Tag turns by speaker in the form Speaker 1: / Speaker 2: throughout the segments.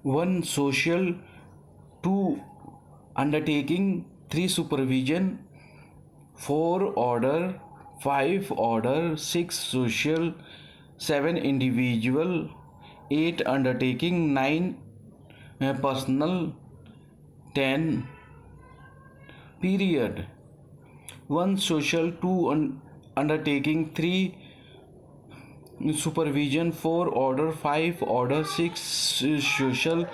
Speaker 1: 1 social, 2 undertaking, 3 supervision, 4 order, 5 order, 6 social, 7 individual, 8 undertaking, 9 personal, 10 period. 1 social, 2 undertaking, 3 supervision, 4 order, 5 order, 6 social,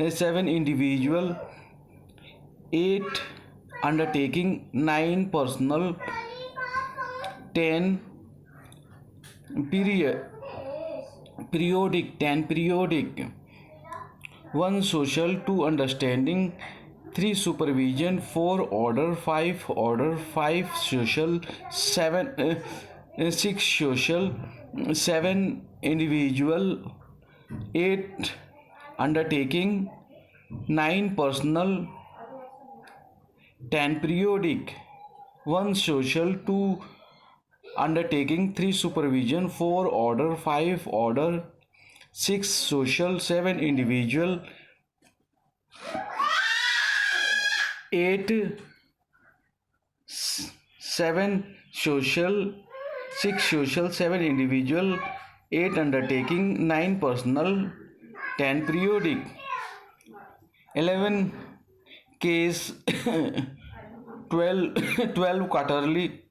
Speaker 1: 7 individual, 8 undertaking, 9 personal, 10 periodic, 10 periodic. 1 social, 2 understanding, 3 supervision, 4 order, 5 order, 5 social, 6 social, 7 individual, 8 undertaking, 9 personal, 10 periodic. 1 social, 2 undertaking, 3 supervision, 4 order, 5 order, 6 social, 7 individual, 8 7 social, 6 social, 7 individual, 8 undertaking, 9 personal, 10 periodic. 11 case 12 quarterly,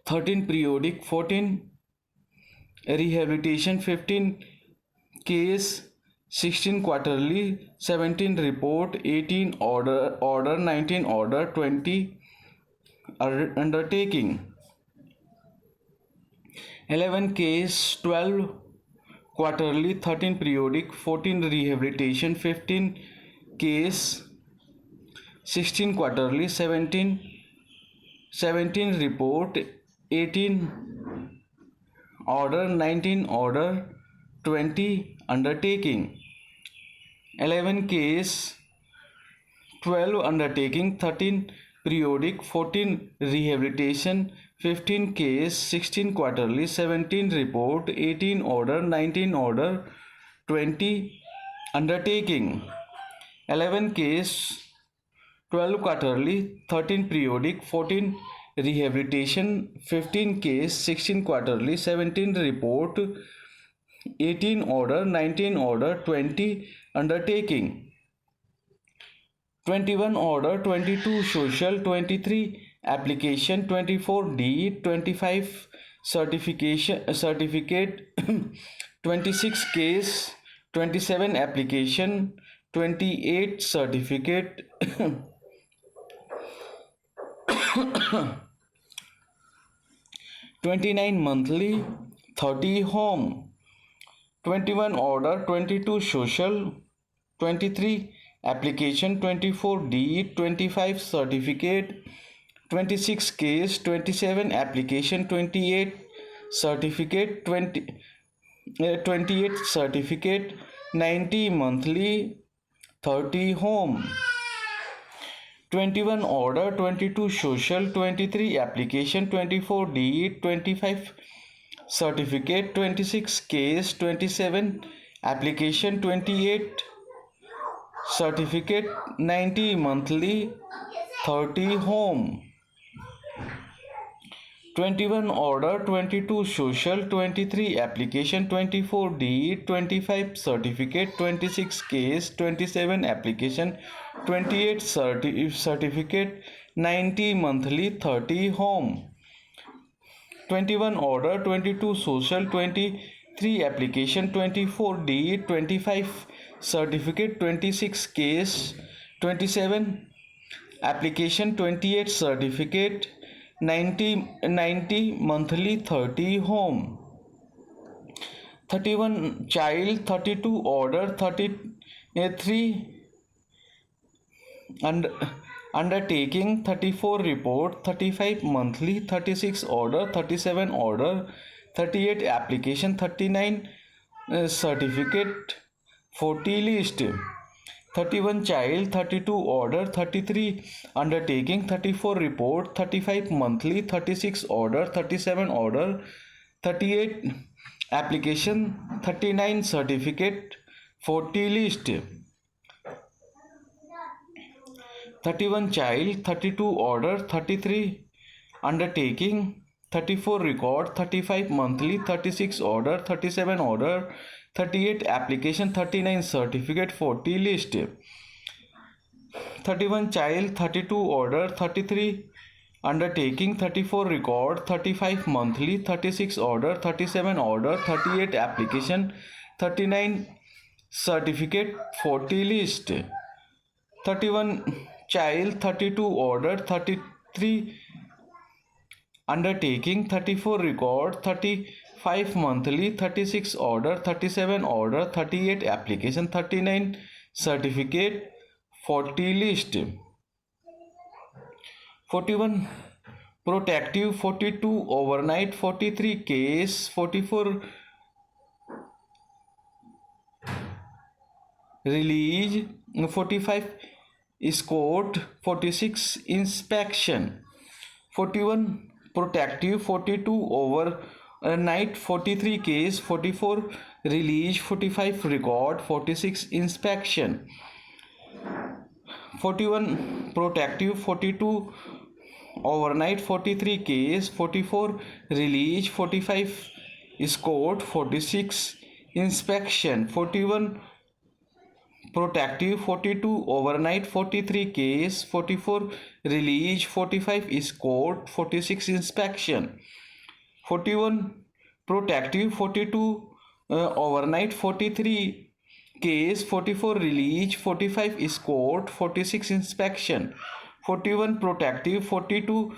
Speaker 1: 13 periodic, 14 rehabilitation, 15 case, 16 quarterly, 17 report, 18 order, 19 order, 20 undertaking. 11 case, 12 quarterly, 13 periodic, 14 rehabilitation, 15 case, 16 quarterly, 17 report, 18 order, 19 order, 20 undertaking. 11 case, 12 undertaking, 13 periodic, 14 rehabilitation, 15 case, 16 quarterly, 17 report, 18 order, 19 order, 20 undertaking. 11 case, 12 quarterly, 13 periodic, 14 rehabilitation, 15 case, 16 quarterly, 17 report, 18 order, 19 order, 20 undertaking. 21 order, 22 social, 23 application, 24 deed, 25 certificate, 26 case, 27 application, 28 certificate, 29 monthly, 30 home. 21 order, 22 social, 23 application, 24 deed, 25 certificate, 26 case, 27 application, 28 certificate, 28 certificate, 90 monthly, 30 home. 21 order, 22 social, 23 application, 24 deed, 25 certificate, 26 case, 27 application, 28 certificate, 90 monthly, 30 home. 21 order, 22 social, 23 application, 24 deed, 25 certificate, 26 case, 27 application, 28 certificate, 90 monthly, 30 home. 21 order, 22 social, 23 application, 24 deed, 25 certificate, 26 case, 27 application, 28 certificate, 90 monthly, 30 home. 31 child, 32 order, 33 undertaking, 34 report, 35 monthly, 36 order, 37 order, 38 application, 39 certificate, 40 list. 31 child, 32 order, 33 undertaking, 34 report, 35 monthly, 36 order, 37 order, 38 application, 39 certificate, 40 list. 31 child, 32 order, 33 undertaking, 34 record, 35 monthly, 36 order, 37 order, 38 application, 39 certificate, 40 list. 31 child, 32 order, 33 undertaking, 34 record, 35 monthly, 36 order, 37 order, 38 application, 39 certificate, 40 list. 31 child, 32 order, 33 undertaking, 34 record, 35 monthly, 36 order, 37 order, 38 application, 39 certificate, 40 list. 41 protective, 42 overnight, 43 case, 44 release, 45 escort, 46 inspection. 41 protective, 42 overnight, 43 case, 44 release, 45 record, 46 inspection. 41 protective, 42 overnight, 43 case, 44 release, 45 escort, 46 inspection. 41 protective, 42 overnight, 43 case, 44 release, 45 escort, 46 inspection. 41 protective, 42 overnight, 43 case, 44 release, 45 escort, 46 inspection. 41 protective, 42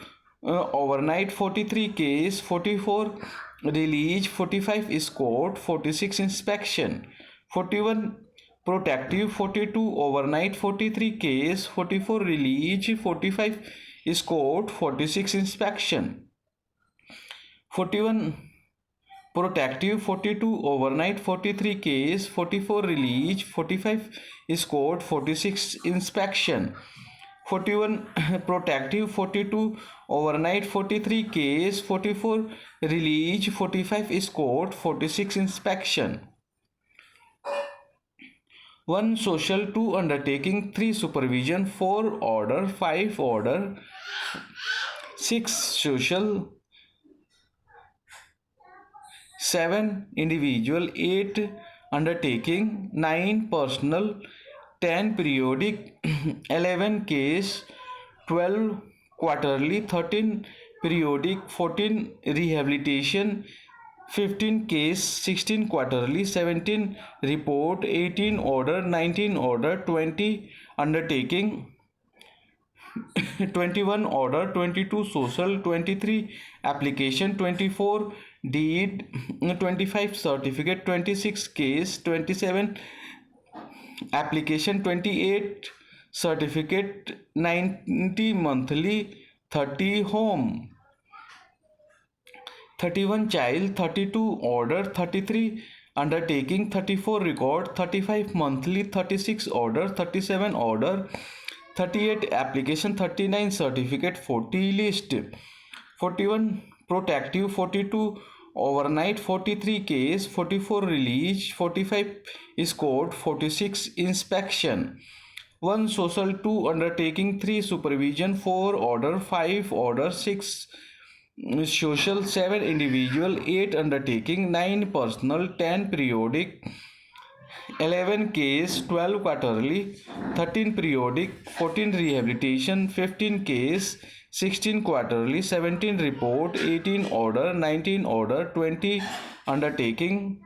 Speaker 1: overnight, 43 case, 44 release, 45 escort, 46 inspection. 41 protective, 42 overnight, 43 case, 44 release, 45 escort, 46 inspection. 41 protective, 42 overnight, 43 case, 44 release, 45 escort, 46 inspection. 41 protective, 42 overnight, 43 case, 44 release, 45 escort, 46 inspection. 1 social, 2 undertaking, 3 supervision, 4 order, 5 order, 6 social, 7 individual, 8 undertaking, 9 personal, 10 periodic, 11 case, 12 quarterly, 13 periodic, 14 rehabilitation, 15 case, 16 quarterly, 17 report, 18 order, 19 order, 20 undertaking, 21 order, 22 social, 23 application, 24 deed, 25 certificate, 26 case, 27 application, 28 certificate, 90 monthly, 30 home. 31 child, 32 order, 33 undertaking, 34 record, 35 monthly, 36 order, 37 order, 38 application, 39 certificate, 40 list. 41 protective, 42 overnight, 43 case, 44 release, 45 escort, 46 inspection. 1 social, 2 undertaking, 3 supervision, 4 order, 5 order, 6 social, 7 individual, 8 undertaking, 9 personal, 10 periodic, 11 case, 12 quarterly, 13 periodic, 14 rehabilitation, 15 case, 16 quarterly, 17 report, 18 order, 19 order, 20 undertaking,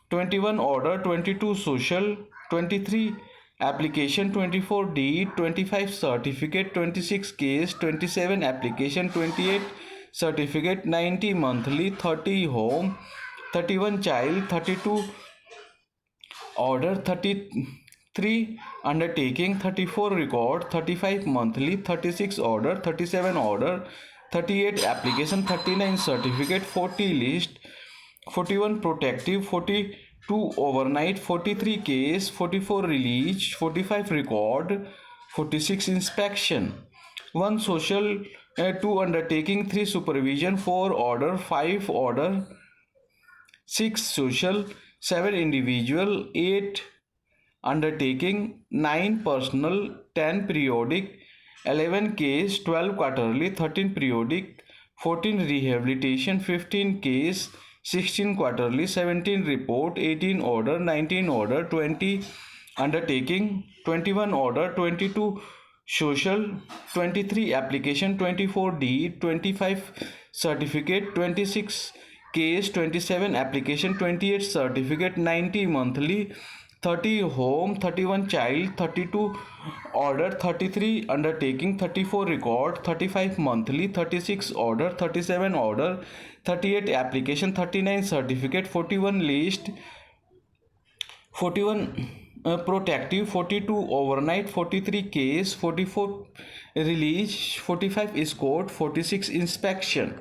Speaker 1: 21 order, 22 social, 23 application, 24 deed, 25 certificate, 26 case, 27 application, 28 certificate, 90 monthly, 30 home, 31 child, 32 order, 33 undertaking, 34 record, 35 monthly, 36 order, 37 order, 38 application, 39 certificate, 40 list. 41 protective, 42 overnight, 43 case, 44 release, 45 record, 46 inspection. 1 social, 2 undertaking, 3 supervision, 4 order, 5 order, 6 social, 7 individual, 8 undertaking, 9 personal, 10 periodic, 11 case, 12 quarterly, 13 periodic, 14 rehabilitation, 15 case, 16 quarterly, 17 report, 18 order, 19 order, 20 undertaking, 21 order, 22 social, 23 application, 24 deed, 25 certificate, 26 case, 27 application, 28 certificate, 90 monthly, 30 home, 31 child, 32 order, 33 undertaking, 34 record, 35 monthly, 36 order, 37 order, 38 application, 39 certificate, 41 list, 41 protective, 42 overnight, 43 case, 44 release, 45 escort, 46 inspection.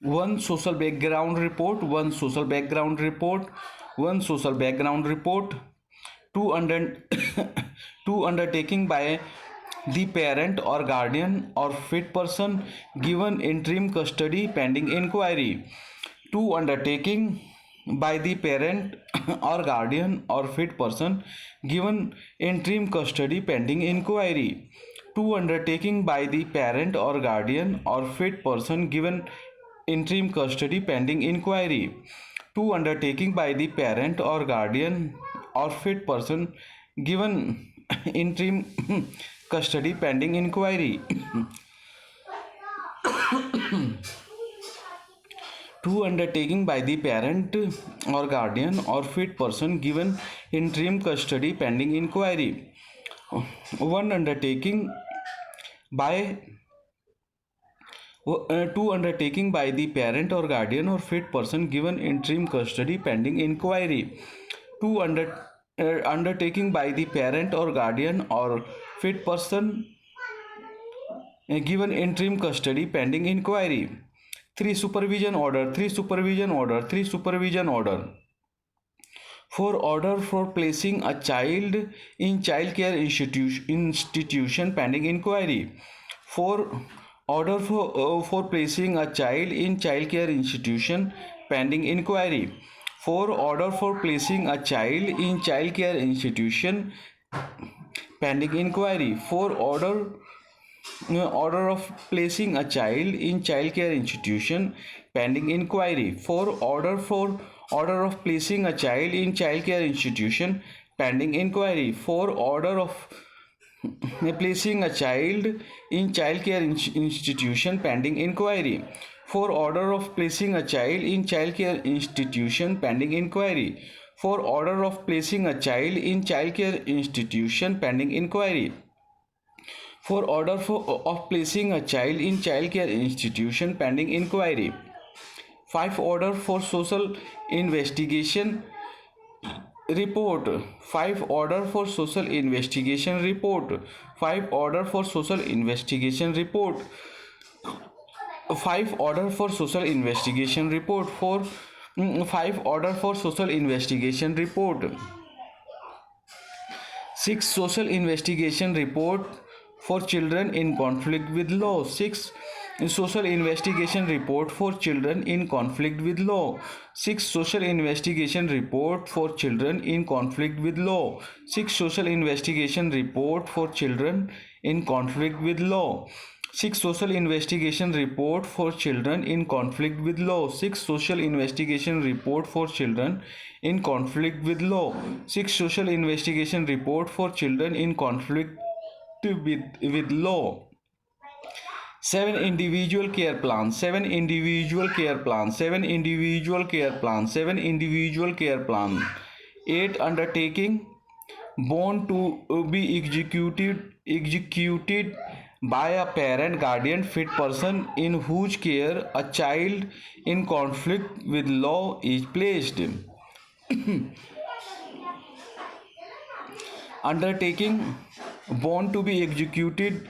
Speaker 1: One social background report, one social background report, one social background report, two under two undertaking by the parent or guardian or fit person given interim custody pending inquiry, two undertaking by the parent or guardian or fit person given interim custody pending inquiry, two undertaking by the parent or guardian or fit person given interim custody pending inquiry, two undertaking by the parent or guardian or fit person given interim custody pending inquiry, two undertaking by the parent or guardian or fit person given interim custody pending inquiry, one undertaking by two undertaking by the parent or guardian or fit person given interim custody pending inquiry, two undertaking by the parent or guardian or fit person given interim custody pending inquiry, three supervision order, three supervision order, three supervision order, for order for placing a child in child care institution pending inquiry, for order for placing a child in child care institution pending inquiry, for order for placing a child in child care institution pending inquiry, for order of placing a child in child care institution pending inquiry, for order of placing a child in child care institution pending inquiry, for order of placing a child in child care institution pending inquiry, for order of placing a child in child care institution pending inquiry, for order of placing a child in child care institution pending inquiry, for order of placing a child in child care institution pending inquiry, 5 order for social investigation report, 5 order for social investigation report, 5 order for social investigation report, 5 order for social investigation report, 5 order for social investigation report, 6 social investigation report for children in conflict with law, 6 social investigation report for children in conflict with law, 6 social investigation report for children in conflict with law, 6 social investigation report for children in conflict with law, 6 social investigation report for children in conflict with law, 6 social investigation report for children in conflict with law, 6 social investigation report for children in conflict with law, 7 individual care plans, 7 individual care plans, 7 individual care plans, 7 individual care plan, 8 undertaking born to be executed by a parent guardian fit person in whose care a child in conflict with law is placed. Undertaking born to be executed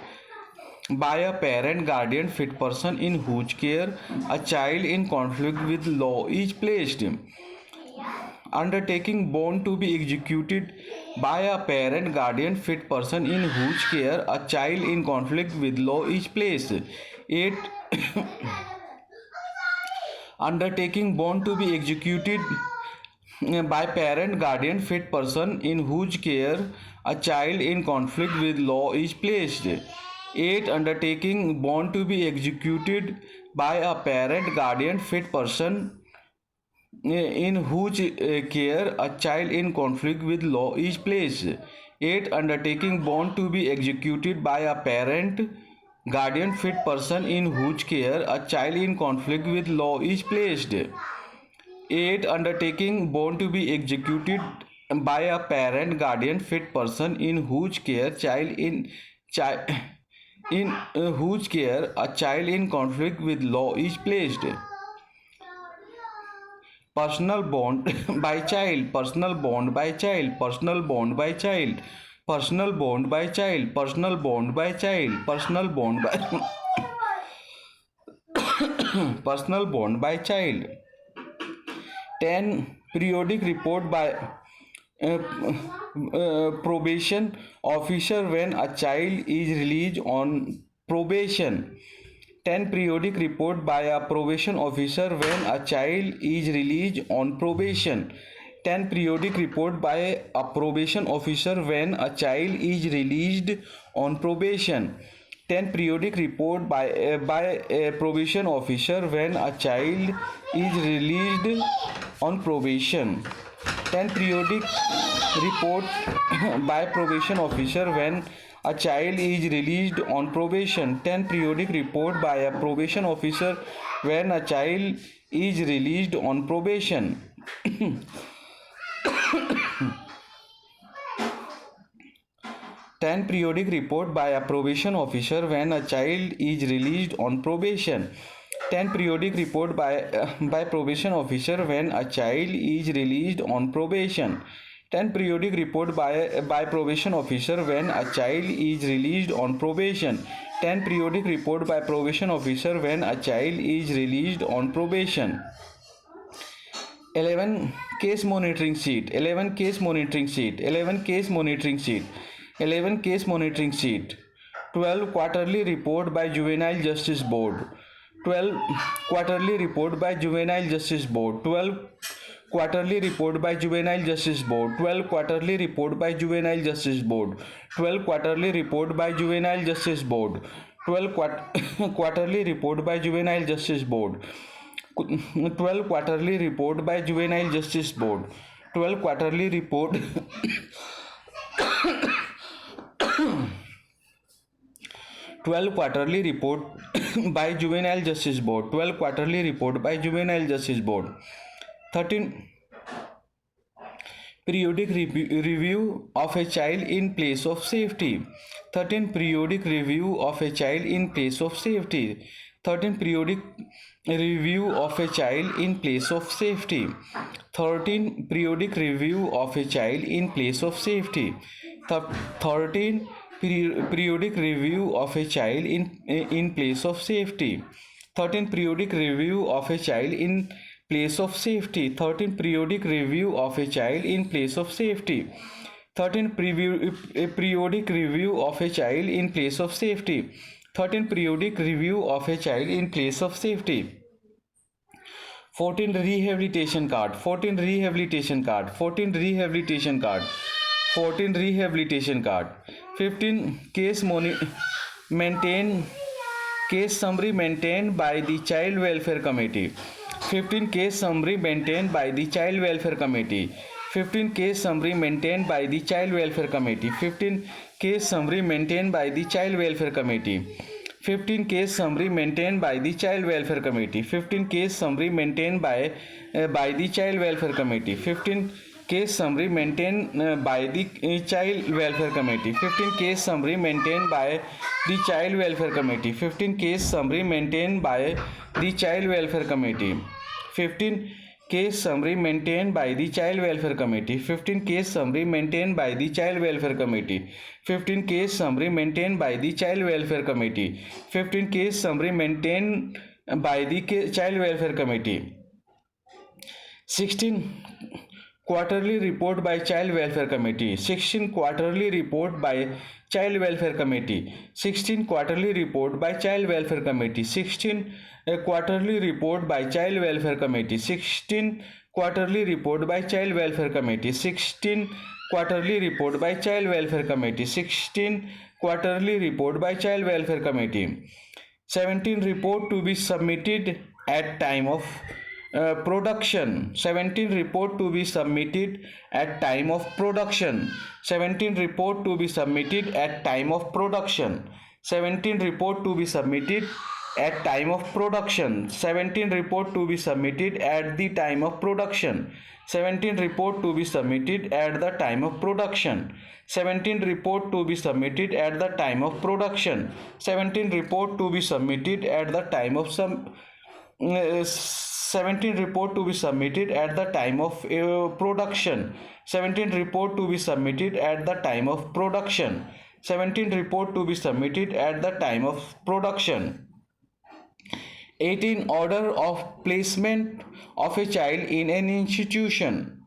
Speaker 1: by a parent guardian fit person in whose care a child in conflict with law is placed. Undertaking born to be executed by a parent guardian fit person in whose care a child in conflict with law is placed. 8. Undertaking born to be executed by parent guardian fit person in whose care a child in conflict with law is placed. 8. Undertaking born to be executed by a parent guardian fit person in whose care a child in conflict with law is placed. 8. Undertaking born to be executed by a parent guardian fit person in whose care a child in conflict with law is placed. 8. Undertaking born to be executed by a parent guardian fit person in whose care whose care a child in conflict with law is placed. Personal bond by child, personal bond by child, personal bond by child, personal bond by child, personal bond by child, personal bond by personal bond by child. 10. Periodic report by probation officer when a child is released on probation. 10. Periodic report by a probation officer when a child is released on probation. 10. Periodic report by a probation officer when a child is released on probation. 10. Periodic report by a probation officer when a child is released on probation. 10. Periodic report by probation officer when a child is released on probation. 10. Periodic report by a probation officer when a child is released on probation. 10. Periodic report by a probation officer when a child is released on probation. 10. Periodic report by probation officer when a child is released on probation. 10. Periodic report by probation officer when a child is released on probation. 10. Periodic report by probation officer when a child is released on probation. 11. Case monitoring sheet. 11. Case monitoring sheet. 11. Case monitoring sheet. 11. Case monitoring sheet. 12. Quarterly report by Juvenile Justice Board. 12. Quarterly report by Juvenile Justice Board. 12. Quarterly report by Juvenile Justice Board. 12. Quarterly report by Juvenile Justice Board. 12. Quarterly report by Juvenile Justice Board. 12. Quarterly report by Juvenile Justice Board. 12. Quarterly report by Juvenile Justice Board. 12. Quarterly report 12. Quarterly report by Juvenile Justice Board. 12. Quarterly report by Juvenile Justice Board. 13. Periodic review of a child in place of safety. 13. Periodic review of a child in place of safety. 13. Periodic review of a child in place of safety. 13. Periodic review of a child in place of safety. 13. Periodic review of a child in place of safety. 13. Periodic review of a child in place of safety. 13. Periodic review of a child in place of safety. 13. Periodic review of a child in place of safety. 13. Periodic review of a child in place of safety. 14. Rehabilitation card. 14. Rehabilitation card. 14. Rehabilitation card. 14. Rehabilitation card. 15. Case summary maintained by the Child Welfare Committee. 15. Case summary maintained by the Child Welfare Committee. 15. Case summary maintained by the Child Welfare Committee. 15. Case summary maintained by the Child Welfare Committee. 15. Case summary maintained by the Child Welfare Committee. 15. Case summary maintained by the Child Welfare Committee. 15. case summary maintained by the child welfare committee. 15 case summary maintained by the child welfare committee. 15 case summary maintained by the child welfare committee. 15 case summary maintained by the child welfare committee. 15 case summary maintained by the child welfare committee. 15 case summary maintained by the child welfare committee. 15 case summary maintained by the child welfare committee. 16 quarterly report by child welfare committee. 16 quarterly report by child welfare committee. 16 quarterly report by child welfare committee. 16 quarterly report by child welfare committee. 16 quarterly report by child welfare committee. 16 quarterly report by child welfare committee. 16 quarterly report by child welfare committee. 17 report to be submitted at time of production. 17 report to be submitted at time of production. 17 report to be submitted at time of production. 17 report to be submitted at time of production. 17 report to be submitted at the time of production. 17 report to be submitted at the time of production. 17 report to be submitted at the time of production. 17 report to be submitted at the time of 17 report to be submitted at the time of production. 17 report to be submitted at the time of production. 17 report to be submitted at the time of production. 18 order of placement of a child in an institution.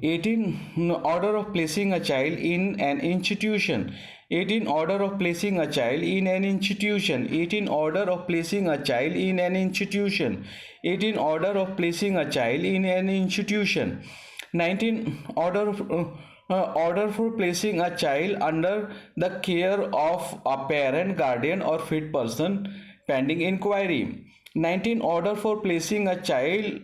Speaker 1: 18 order of placing a child in an institution. 18 order of placing a child in an institution. 18 order of placing a child in an institution. 18 order of placing a child in an institution. 19 order for placing a child under the care of a parent, guardian or fit person pending inquiry. 19 order for placing a child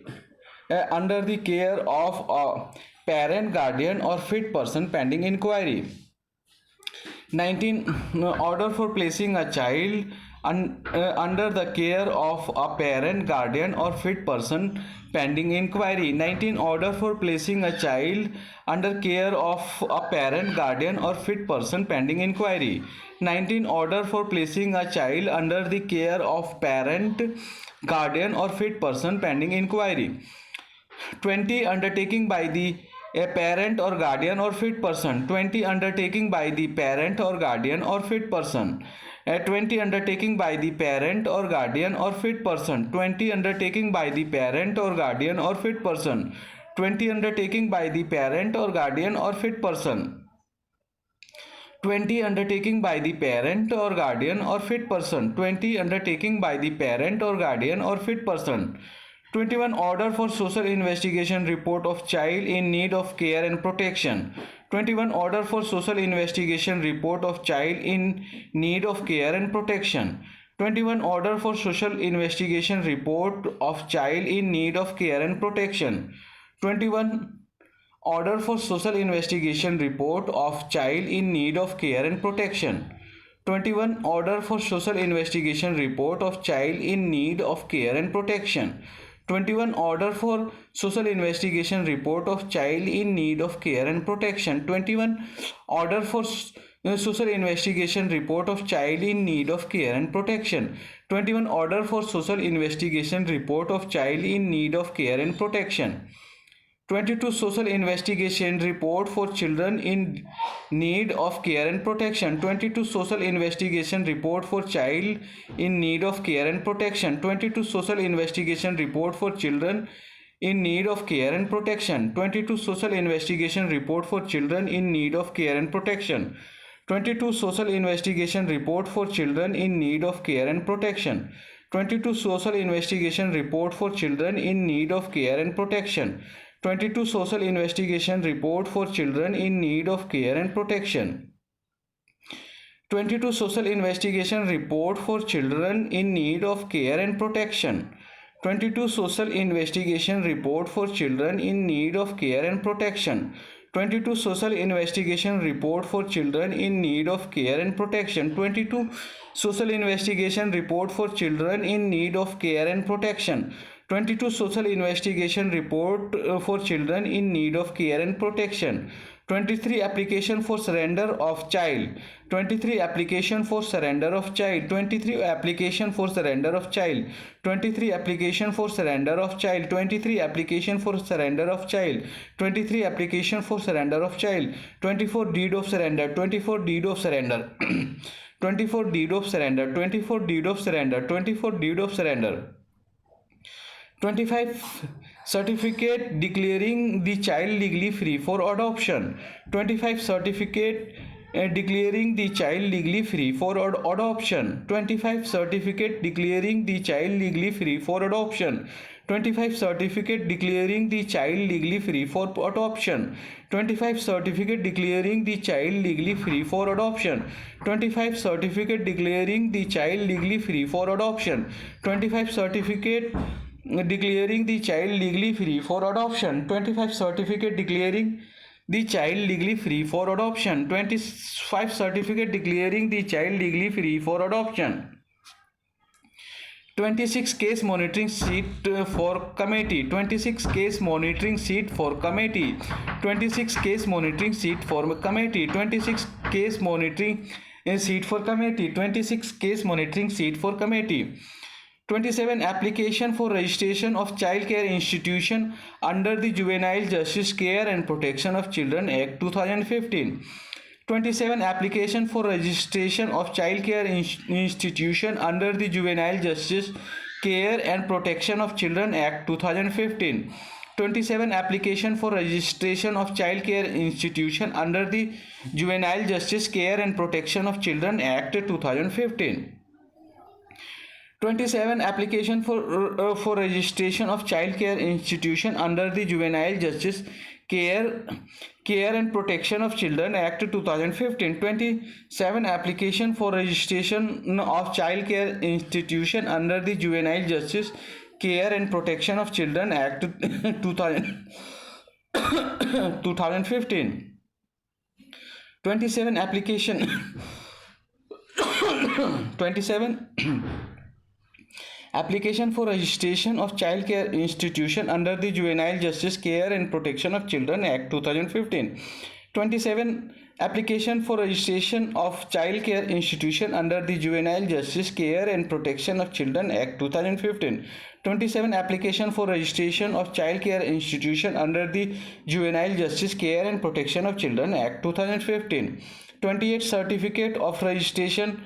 Speaker 1: under the care of a parent, guardian or fit person pending inquiry. 19 order for placing a child under the care of a parent, guardian or fit person pending inquiry. 19 order for placing a child under care of a parent, guardian or fit person pending inquiry. 19 order for placing a child under the care of parent, guardian or fit person pending inquiry. 20 undertaking by the a parent or guardian or fit person. 20 undertaking by the parent or guardian or fit person. 20 undertaking by the parent or guardian or fit person. 20 undertaking by the parent or guardian or fit person. 20 undertaking by the parent or guardian or fit person. 20 undertaking by the parent or guardian or fit person. 20 undertaking by the parent or guardian or fit person. 21 order for social investigation report of child in need of care and protection. 21 order for social investigation report of child in need of care and protection. 21 order for social investigation report of child in need of care and protection. 21 order for social investigation report of child in need of care and protection. 21 order for social investigation report of child in need of care and protection. 21 order for social investigation report of child in need of care and protection. 21 order for social investigation report of child in need of care and protection. 21 order for social investigation report of child in need of care and protection. 22 social investigation report for children in need of care and protection. 22 social investigation report for child in need of care and protection. 22 social investigation report for children in need of care and protection. 22 social investigation report for children in need of care and protection. 22 social investigation report for children in need of care and protection. 22 social investigation report for children in need of care and protection. 22 social investigation report for children in need of care and protection. 22 social investigation report for children in need of care and protection. 22 social investigation report for children in need of care and protection. 22 social investigation report for children in need of care and protection. 22 social investigation report for children in need of care and protection. 22 social investigation report for children in need of care and protection. 23 application for surrender of child. 23 application for surrender of child. 23 application for surrender of child. 23 application for surrender of child. 23 application for surrender of child. 23 application for surrender of child. 24 deed of surrender. 24 deed of surrender. 24 deed of surrender. 24 deed of surrender. 24 deed of surrender. 25 certificate declaring the child legally free for adoption. 25 certificate declaring the child legally free for adoption. 25 certificate declaring the child legally free for adoption. 25 certificate declaring the child legally free for adoption. 25 certificate declaring the child legally free for adoption. 25 certificate declaring the child legally free for adoption. 25 certificate declaring the child legally free for adoption. 25 certificate declaring the child legally free for adoption. 25 certificate declaring the child legally free for adoption. 26 case monitoring seat for committee. 26 case monitoring seat for committee. 26 case monitoring seat for committee. 26 case monitoring seat for committee. 26 case monitoring seat for committee. 27 application for registration of child care institution under the Juvenile Justice Care and Protection of Children Act 2015. 27 application for registration of child care institution under the Juvenile Justice Care and Protection of Children Act 2015. 27 application for registration of child care institution under the Juvenile Justice Care and Protection of Children Act 2015. 27 application for registration of child care institution under the Juvenile Justice Care and Protection of Children Act 2015. 27 application for registration of child care institution under the Juvenile Justice Care and Protection of Children Act 2015. 27 application 27 application for registration of child care institution under the Juvenile Justice Care and Protection of Children Act 2015. 27 application for registration of child care institution under the Juvenile Justice Care and Protection of Children Act 2015. 27 application for registration of child care institution under the Juvenile Justice Care and Protection of Children Act 2015. 28 certificate of registration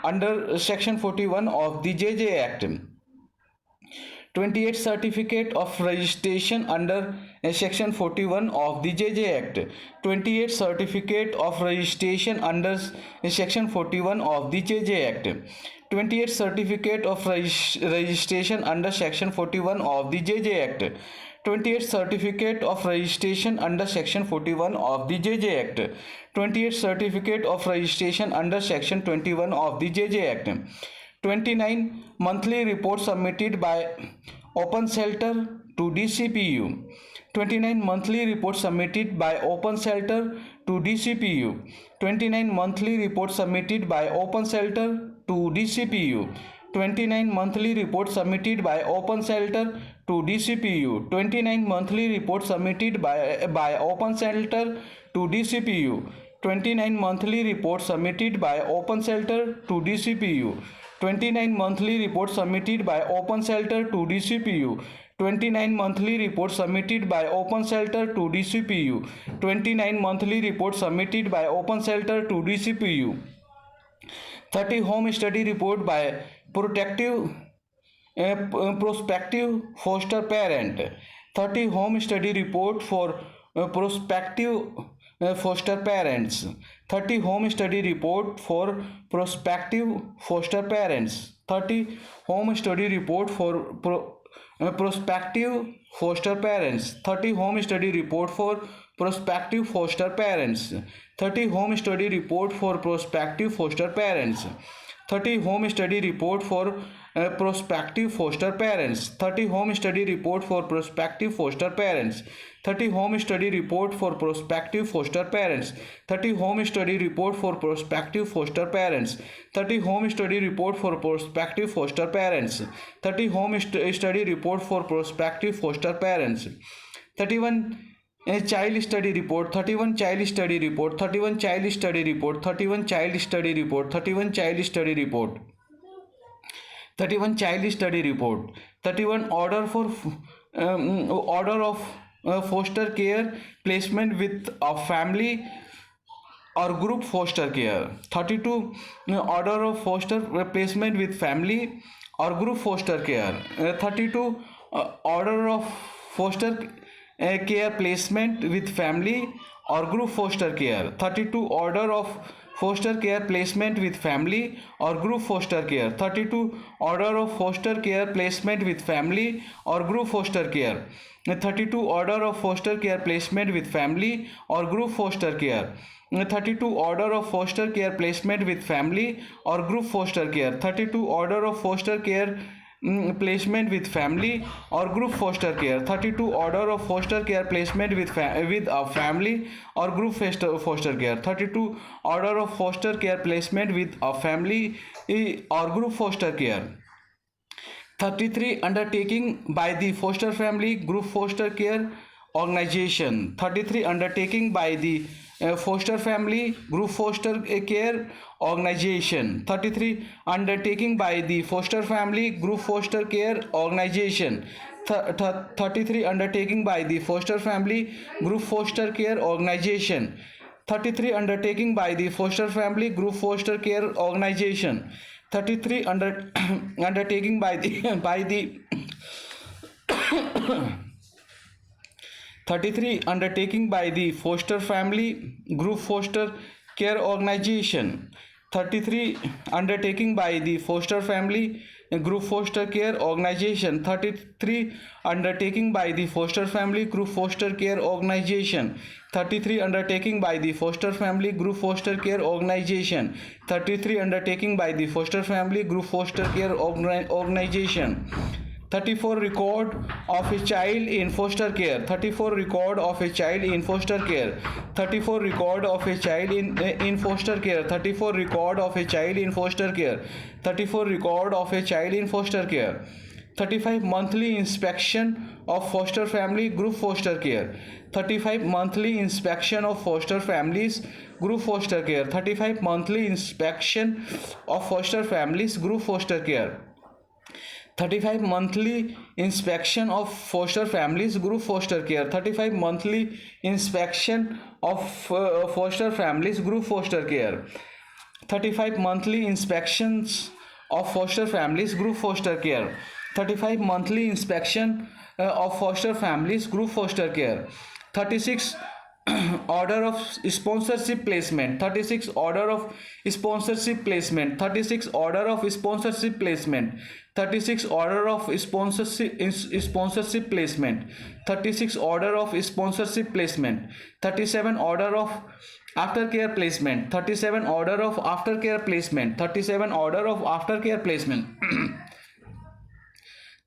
Speaker 1: under section 41 of the JJ Act. 28 certificate of registration under section 41 of the JJ Act. 28 certificate of registration under section 41 of the JJ Act. 28 certificate of registration under section 41 of the JJ Act. 28 certificate of registration under section 41 of the JJ Act. 28 certificate of registration under section 21 of the JJ Act. 29 monthly report submitted by Open Shelter to DCPU. 29 monthly report submitted by Open Shelter to DCPU. 29 monthly report submitted by Open Shelter to DCPU. 29 monthly report submitted by Open Shelter to DCPU. 29 monthly report submitted by Open Shelter to DCPU. 29 monthly report submitted by Open Shelter to DCPU. 29 monthly report submitted by Open Shelter to DCPU. 29 monthly report submitted by Open Shelter to DCPU. 29 monthly report submitted by Open Shelter to DCPU. 30 home study report by prospective foster parent. 30 home study report for prospective foster parents. 30 home study report for prospective foster parents. 30 home study report for prospective foster parents. 30 home study report for prospective foster parents. 30 home study report for prospective foster parents. 30 home study report for prospective foster parents. 30 home study report for prospective foster parents. 30 home study report for prospective foster parents. 30 home study report for prospective foster parents. 30 home study report for prospective foster parents. 30 home study report for prospective foster parents. 31 child study report. 31 child study report. 31 child study report. 31 child study report. 31 child study report. 31 child study report. 31 order for order of foster care placement with a family or group foster care. 32 order of foster placement with family or group foster care. 32 order of foster care placement with family or group foster care. 32 order of foster care placement with family or group foster care. 32 order of foster care placement with family or group foster care. 32 order of foster care placement with family or group foster care. 32 order of foster care placement with family or group foster care. 32 order of foster care placement with family or group foster care. 32 order of foster care placement with a family or group foster care. 32 order of foster care placement with a family or group foster care. 33 undertaking by the foster family group foster care organization. 33 undertaking by the foster family group foster care organization. 33 undertaking by the foster family group foster care organization. 33 undertaking by the foster family group foster care organization. 33 undertaking by the foster family group foster care organization. 33 undertaking by the 33 undertaking by the foster family group foster care organization. 33 undertaking by the foster family group foster care organization. 33 undertaking by the foster family group foster care organization. 33 undertaking by the foster family group foster care organization. 33 undertaking by the foster family group foster care organization. 34 record of a child in foster care. 34 record of a child in foster care. 34 record of a child in foster care. 34 record of a child in foster care. 34 record of a child in foster care. 35 monthly inspection of foster family group foster care. 35 monthly inspection of foster families group foster care. 35 monthly inspection of foster families group foster care. 35 monthly inspection of foster families group foster care. 35 monthly inspection of foster families group foster care. 35 monthly inspections of foster families group foster care. 35 monthly inspection of foster families group foster care. 36 order of sponsorship placement. 36 order of sponsorship placement. 36 order of sponsorship placement. 36 order of sponsorship placement. 36 order of sponsorship placement. 37 order of aftercare placement. 37 order of aftercare placement. 37 order of aftercare placement.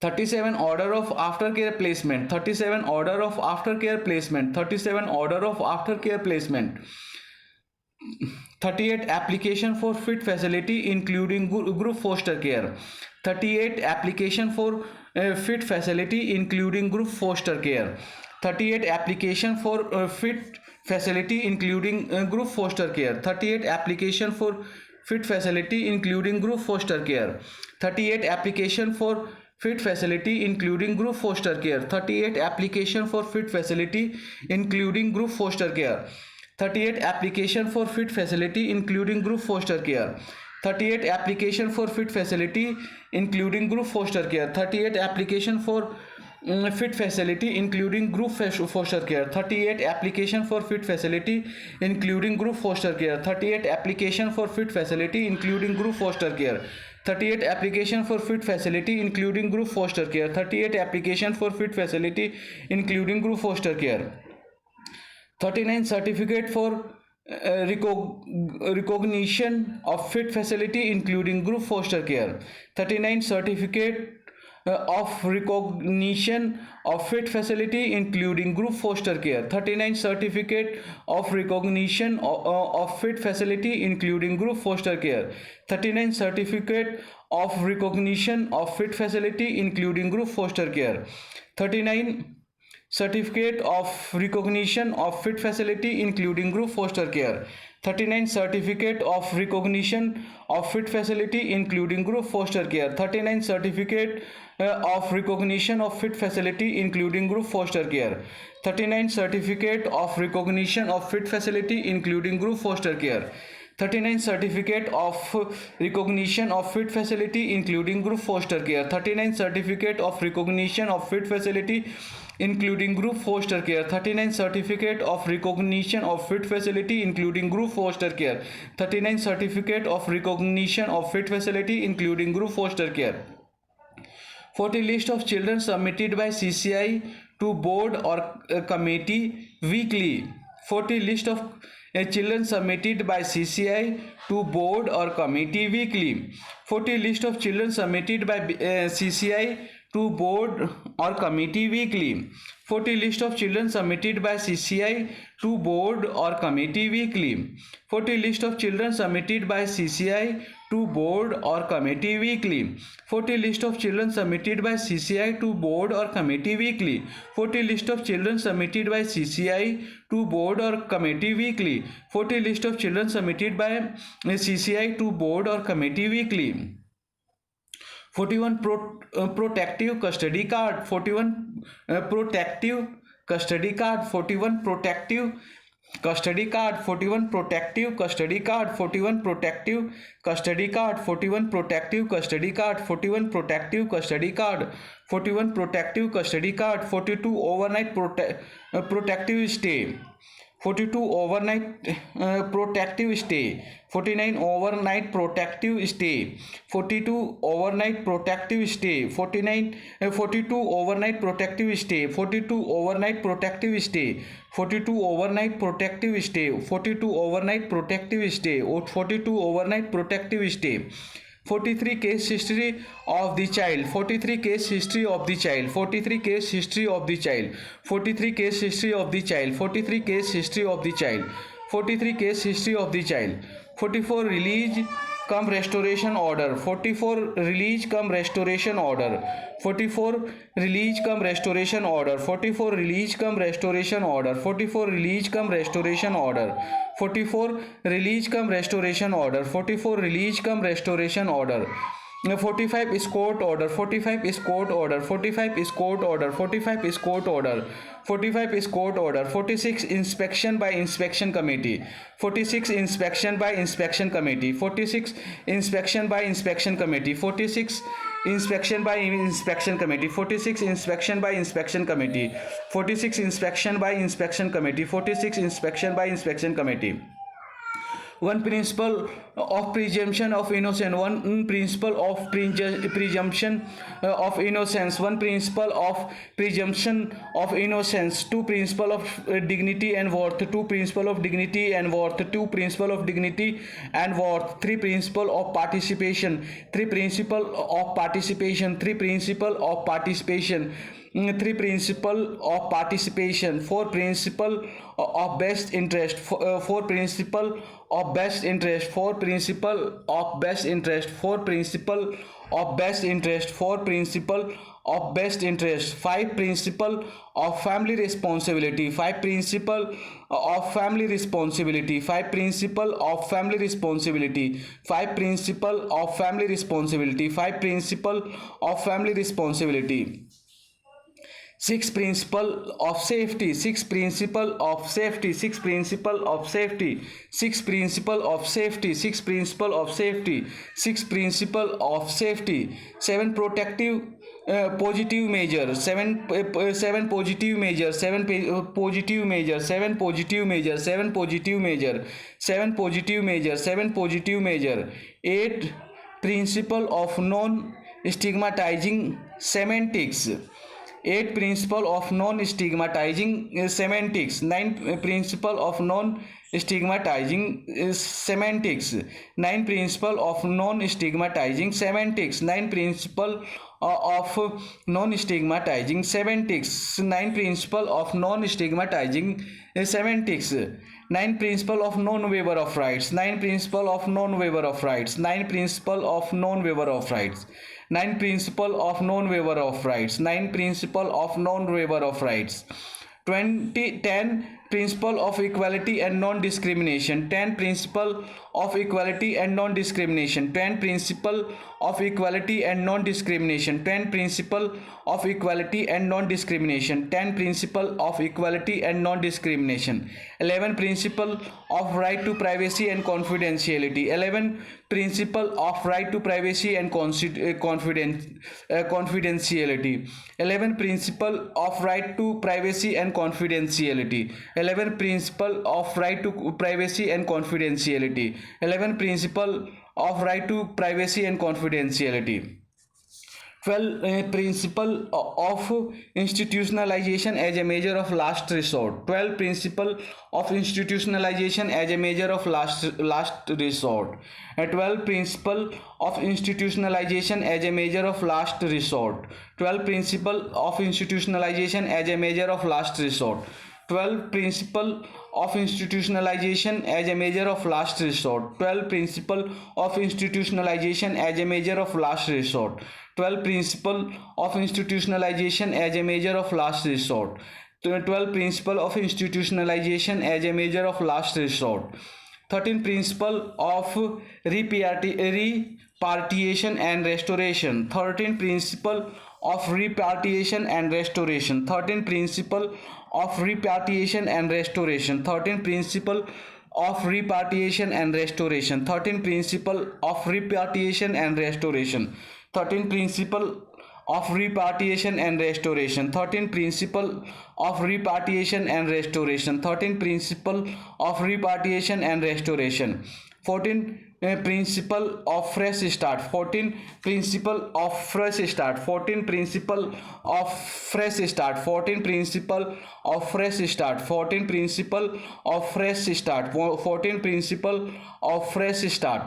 Speaker 1: 37 order of aftercare placement. 37 order of aftercare placement. 37 order of aftercare placement. 38 application for fit facility including group foster care. 38 application for fit facility including group foster care. 38 application for fit facility including group foster care. 38 application for fit facility including group foster care. 38 application for fit facility including group foster care. 38 application for fit facility including group foster care. 38 application for fit facility including group foster care. 38 application for fit facility including group foster care. 38 application for fit facility including group foster care. 38 application for fit facility including group foster care. 38 application for fit facility including group foster care. 38 application for fit facility including group foster care. 38 application for fit facility including group foster care. 39 certificate for recognition of fit facility including group foster care. 39 certificate of recognition of fit facility including group foster care. 39 certificate of recognition of fit facility including group foster care. 39 certificate of recognition of fit facility including group foster care. 39 certificate of recognition of fit facility including group foster care. 39 certificate of recognition of fit facility including group foster care. 39 certificate of recognition of fit facility including group foster care. 39 certificate of recognition of fit facility including group foster care. 39 certificate of recognition of fit facility including group foster care. 39 certificate of recognition of fit facility including group foster care. 39 certificate of recognition of fit facility including group foster care. 39 certificate of recognition of fit facility including group foster care. 40 list of children submitted by CCI to board or committee weekly. 40 list of children submitted by CCI to board or committee weekly. 40 list of children submitted by CCI to board or committee weekly. 40 list of children submitted by CCI to board or committee weekly. 40 list of children submitted by CCI to board or committee weekly. 40 list of children submitted by CCI to board or committee weekly. 40 list of children submitted by CCI to board or committee weekly. 40 list of children submitted by CCI to board or committee weekly. 41 protective custody card. 41 protective custody card. 41 protective custody card. 41 protective custody card. 41 protective custody card. 41 protective custody card. 41 protective custody card. 41 protective custody card. 42 overnight protective stay. 42 overnight protective stay. 49 overnight protective stay. 42 overnight protective stay. 42 overnight protective stay. 42 overnight protective stay. 42 overnight protective stay. 42 overnight protective stay. 42 overnight protective stay. 43 case history of the child. 43 case history of the child. 43 case history of the child. 43 case history of the child. 43 case history of the child. 43 case history of the child. 44 release come restoration order. 44 release come restoration order. 44 release come restoration order. 44 release come restoration order. 44 release come restoration order. 44 release come restoration order. 44 release come restoration order. 45 is court order. 45 is court order. 45 is court order. 45 is court order. 45 is court order. 46 inspection by inspection committee. 46 inspection by inspection committee. 46 inspection by inspection committee. 46 inspection by inspection committee. 46 inspection by inspection committee. 46 inspection by inspection committee. 46 inspection by inspection committee. One principle of presumption of innocence. One principle of presumption of innocence. One principle of presumption of innocence. Two principle of dignity and worth. Two principle of dignity and worth. Two principle of dignity and worth. Three principle of participation. Three principle of participation. Three principle of participation. Three principle of participation. Four principle of best interest. Four principle of best interest. Four principle of best interest. Four principle of best interest. Four principle of best interest. Five principle of family responsibility. Five principle of family responsibility. Five principle of family responsibility. Five principle of family responsibility. Five principle of family responsibility. Six principle of safety. Six principle of safety. Six principle of safety. Six principle of safety. Six principle of safety. Six principle of safety. Seven protective positive measures. Seven positive measures. Seven positive measures. Seven positive measures. Seven positive measure. Seven positive measure. Seven positive measure. Eight principle of non stigmatizing semantics. 8 principle of non-stigmatizing semantics. 9 principle of non-stigmatizing semantics. 9 principle of non-stigmatizing semantics. 9 principle of non-stigmatizing semantics. 9 principle of non-stigmatizing semantics. 9 principle of non-waiver of rights. 9 principle of non-waiver of rights. 9 principle of non-waiver of rights. 9 principle of non-waiver of rights. 9 principle of non-waiver of rights. 10 principle of equality and non-discrimination. 10 principle of equality and non-discrimination. 10 principle of equality and non-discrimination. 10 principle of equality and non-discrimination. 10 principle of equality and non-discrimination. 11 principle of right to privacy and confidentiality. 11 principle of right to privacy and confidentiality. 11 principle of right to privacy and confidentiality. 11 principle of right to privacy and confidentiality. 11 principle of right to privacy and confidentiality. 12 principle of institutionalization as a measure of last resort. 12 principle of institutionalization as a measure of last resort. 12 principle of institutionalization as a measure of last resort. 12 principle of institutionalization as a measure of last resort. 12 principle of institutionalization as a measure of last resort. 12 principle of institutionalization as a measure of last resort. 12 principle of institutionalization as a measure of last resort. 12 principle of institutionalization as a measure of last resort. 13 principle of repatriation and restoration. 13 principle of repatriation and restoration. 13 principle of repatriation and restoration. 13 principle of repatriation and restoration. 13 principle of repatriation and restoration. 13 principle of repatriation and restoration. 13 principle of repatriation and restoration. 13 principle of repatriation and restoration. 14 principle of fresh start. 14 principle of fresh start. 14 principle of fresh start. 14 principle of fresh start. 14 principle of fresh start. 14 principle of fresh start.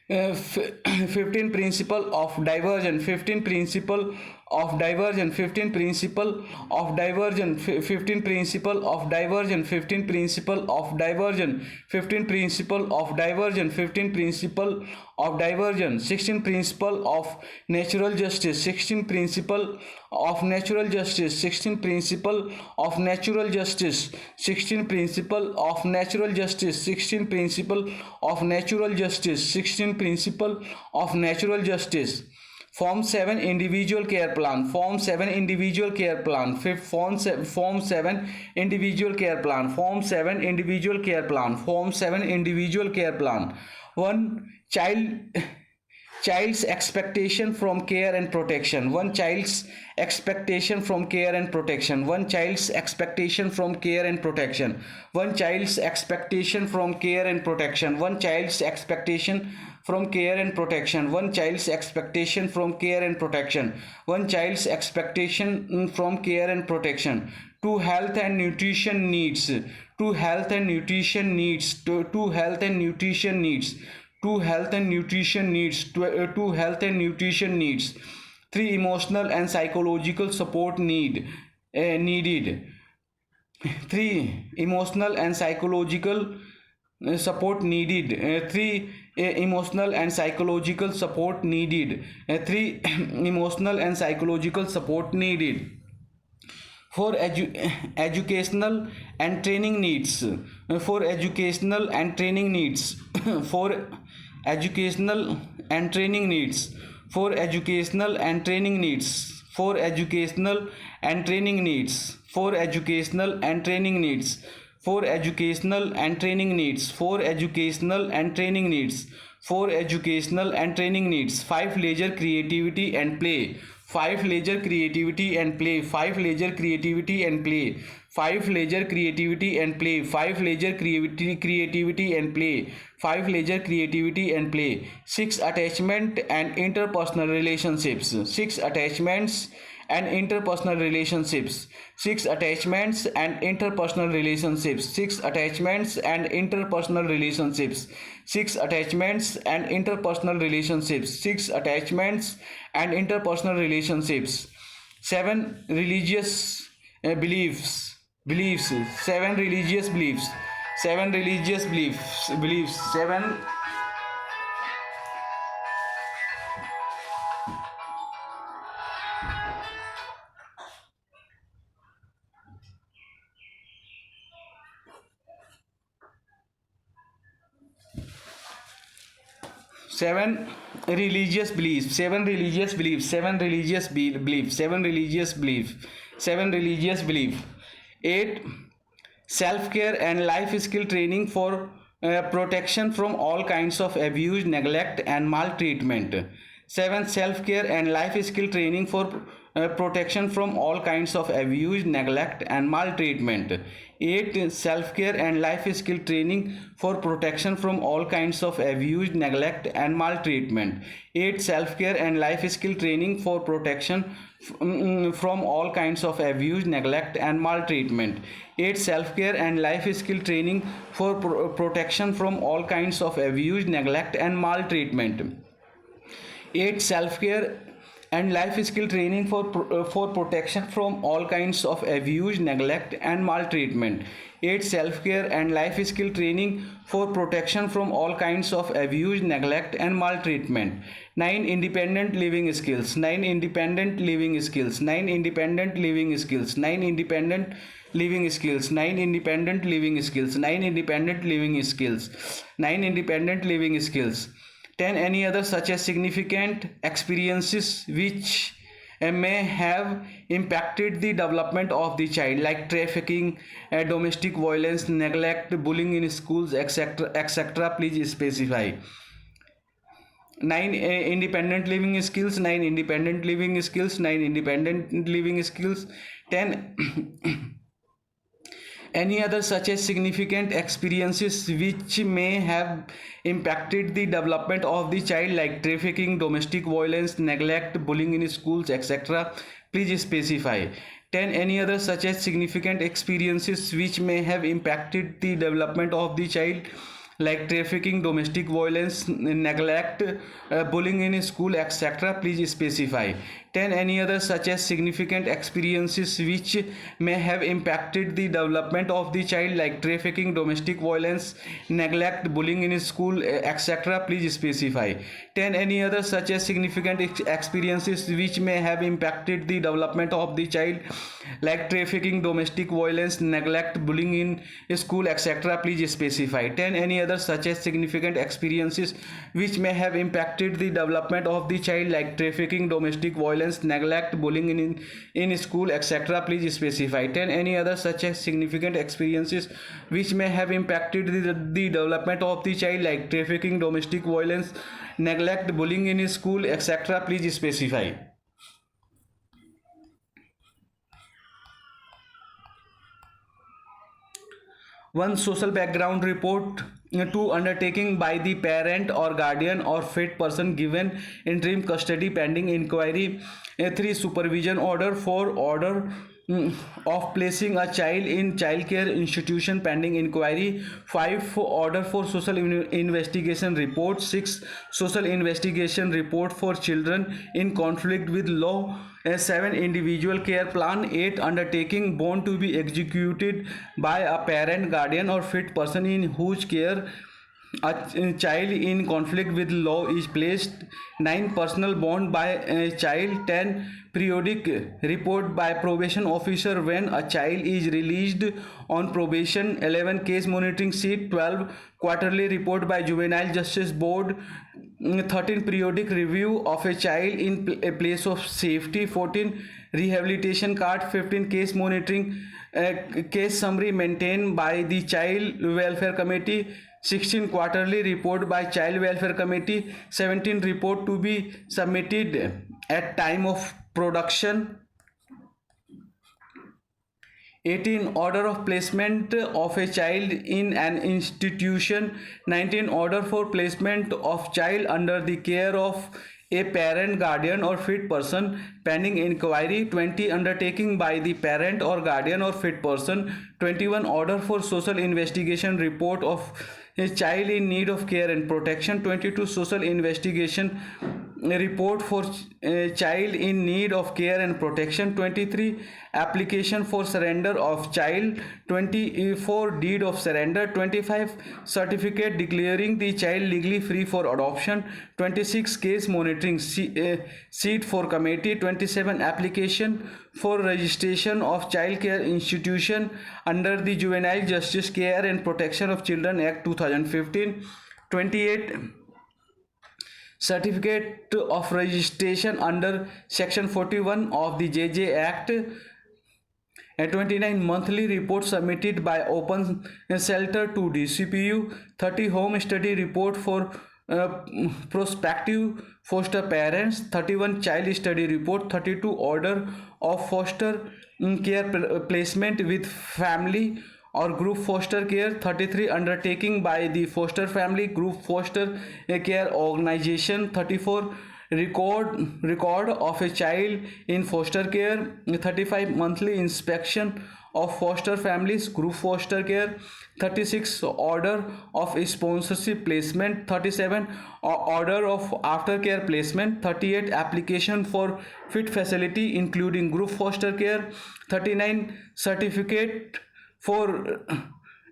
Speaker 1: 15 principle of diversion. 15 principle of diversion. 15 principle of diversion. 15 principle of diversion. 15 principle of diversion. 15 principle of diversion. 15 principle of diversion. 16 principle of natural justice. 16 principle of natural justice. 16 principle of natural justice. 16 principle of natural justice. 16 principle of natural justice. 16 principle of natural justice. Form 7 individual care plan. Form 7 individual care plan. Form 7 individual care plan. Form 7 individual care plan. Form 7 individual care plan. 1 child's expectation from care and protection. 1 child's expectation from care and protection. 1 child's expectation from care and protection. 1 child's expectation from care and protection. 1 child's expectation from care and protection. 1 child's expectation from care and protection. 1 child's expectation from care and protection. 2 health and nutrition needs. 2 health and nutrition needs. 2 health and nutrition needs. 2 health and nutrition needs. 2 health and nutrition needs. 3 emotional and psychological support needed. 3 emotional and psychological support needed. 3 emotional and psychological support needed. 3 emotional and psychological support needed. For educational and training needs. For educational and training needs. For educational and training needs. For educational and training needs. For educational and training needs. For educational and training needs. For educational and training needs. For educational and training needs. For educational and training needs. 5 leisure creativity and play. 5 leisure creativity and play. 5 leisure creativity and play. 5 leisure creativity and play. 5 leisure creativity and play. 5 leisure creativity and play. 6 attachment and interpersonal relationships. 6 attachments and interpersonal relationships. 6. Attachments and interpersonal relationships. 6. Attachments and interpersonal relationships. 6. Attachments and interpersonal relationships. 6. Attachments and interpersonal relationships. 7. Religious beliefs. 7 religious beliefs. 7 religious beliefs. 7 7 religious beliefs. 7 religious beliefs. 7 religious beliefs. 7 religious beliefs. 7 religious belief. 8. Self care and life skill training for protection from all kinds of abuse, neglect and maltreatment. 7. Self care and life skill training for protection from all kinds of abuse, neglect and maltreatment. 8. Self care and life skill training for protection from all kinds of abuse, neglect and maltreatment. 8. Self care and life skill training for protection from all kinds of abuse, neglect and maltreatment. 8. Self care and life skill training for protection from all kinds of abuse, neglect and maltreatment. 8. Self care and life skill training for protection from all kinds of abuse, neglect and maltreatment. 8. Self care and life skill training for protection from all kinds of abuse, neglect and maltreatment. 9. Independent living skills. 9. Independent living skills. 9. Independent living skills. 9. Independent living skills. 9. Independent living skills. 9. Independent living skills. 9. Independent living skills. 10. Any other such as significant experiences which may have impacted the development of the child, like trafficking, domestic violence, neglect, bullying in schools, etc. Please specify. 9. Independent living skills. 9. Independent living skills. 9. Independent living skills. 10. Any other such as significant experiences which may have impacted the development of the child, like trafficking, domestic violence, neglect, bullying in schools, etc. Please specify. 10. Any other such as significant experiences which may have impacted the development of the child, like trafficking, domestic violence, neglect, bullying in school, etc. Please specify. 10. Any other such as significant experiences which may have impacted the development of the child, like trafficking, domestic violence, neglect, bullying in school, etc. Please specify. 10. Any other such as significant experiences which may have impacted the development of the child, like trafficking, domestic violence, neglect, bullying in school, etc. Please specify. 10. Any other such as significant experiences which may have impacted the development of the child, like trafficking, domestic violence, neglect, bullying in school, etc. Please specify. 10. Any other such as significant experiences which may have impacted the development of the child, like trafficking, domestic violence, neglect, bullying in school, etc. Please specify. 1. Social background report. 2. Undertaking by the parent or guardian or fit person given interim custody pending inquiry. 3. Supervision order. 4. Order of placing a child in child care institution pending inquiry. 5. Order for social investigation report. 6. Social investigation report for children in conflict with law. 7. Individual care plan. 8. Undertaking bond to be executed by a parent, guardian or fit person in whose care a child in conflict with law is placed. 9. Personal bond by a child. 10. Periodic report by probation officer when a child is released on probation. 11. Case monitoring sheet. 12. Quarterly report by juvenile justice board. 13. Periodic review of a child in a place of safety. 14. Rehabilitation card. 15. Case monitoring case summary maintained by the child welfare committee. 16. Quarterly report by child welfare committee. 17. Report to be submitted at time of production. 18. Order of placement of a child in an institution. 19. Order for placement of child under the care of a parent, guardian or fit person pending inquiry. 20 undertaking by the parent or guardian or fit person. 21 order for social investigation report of a child in need of care and protection. 22 social investigation report for a child in need of care and protection. 23 application for surrender of child. 24 deed of surrender. 25 certificate declaring the child legally free for adoption. 26 case monitoring seat for committee. 27 application for registration of child care institution under the Juvenile Justice Care and Protection of Children Act 2015. 28 certificate of registration under section 41 of the JJ Act. And 29 monthly reports submitted by open shelter to DCPU. 30 home study report for prospective foster parents. 31 child study report. 32 order of foster care placement with family or group foster care. 33 undertaking by the foster family group foster care organization. 34 record of a child in foster care. 35 monthly inspection of foster families group foster care. 36 order of sponsorship placement. 37 order of aftercare placement. 38 application for fit facility including group foster care. 39 certificate for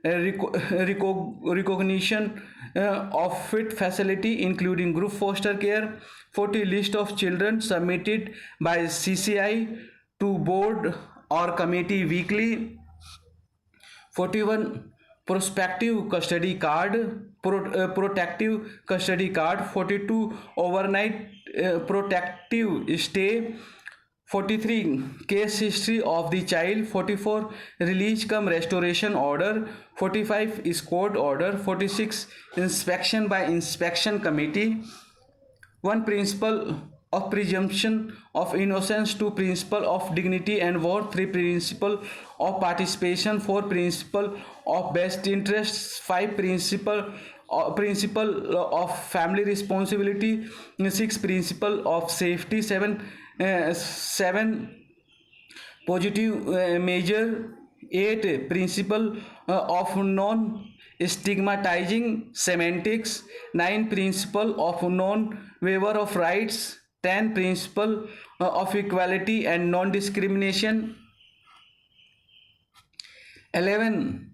Speaker 1: recognition of fit facility including group foster care. 40 list of children submitted by CCI to board or committee weekly. 41 prospective custody card, protective custody card. 42 overnight protective stay. 43 case history of the child. 44 release cum restoration order. 45 escort order. 46 inspection by inspection committee. 1 principle of presumption of innocence. 2 principle of dignity and worth. 3 principle of participation. 4 principle of best interests. 5 principle of family responsibility. 6 principle of safety. 7 positive measure. 8 principle of non stigmatizing semantics. 9 principle of non waiver of rights. 10 principle of equality and non discrimination. 11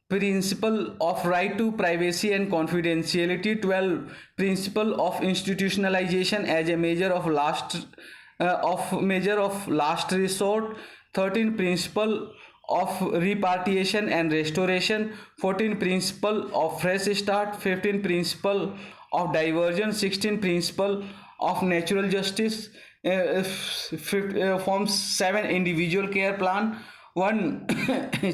Speaker 1: principle of right to privacy and confidentiality. 12 principle of institutionalization as a measure of last resort. 13 principle of repatriation and restoration. 14 principle of fresh start. 15 principle of diversion. 16 principle of natural justice. Forms 7 individual care plan. 1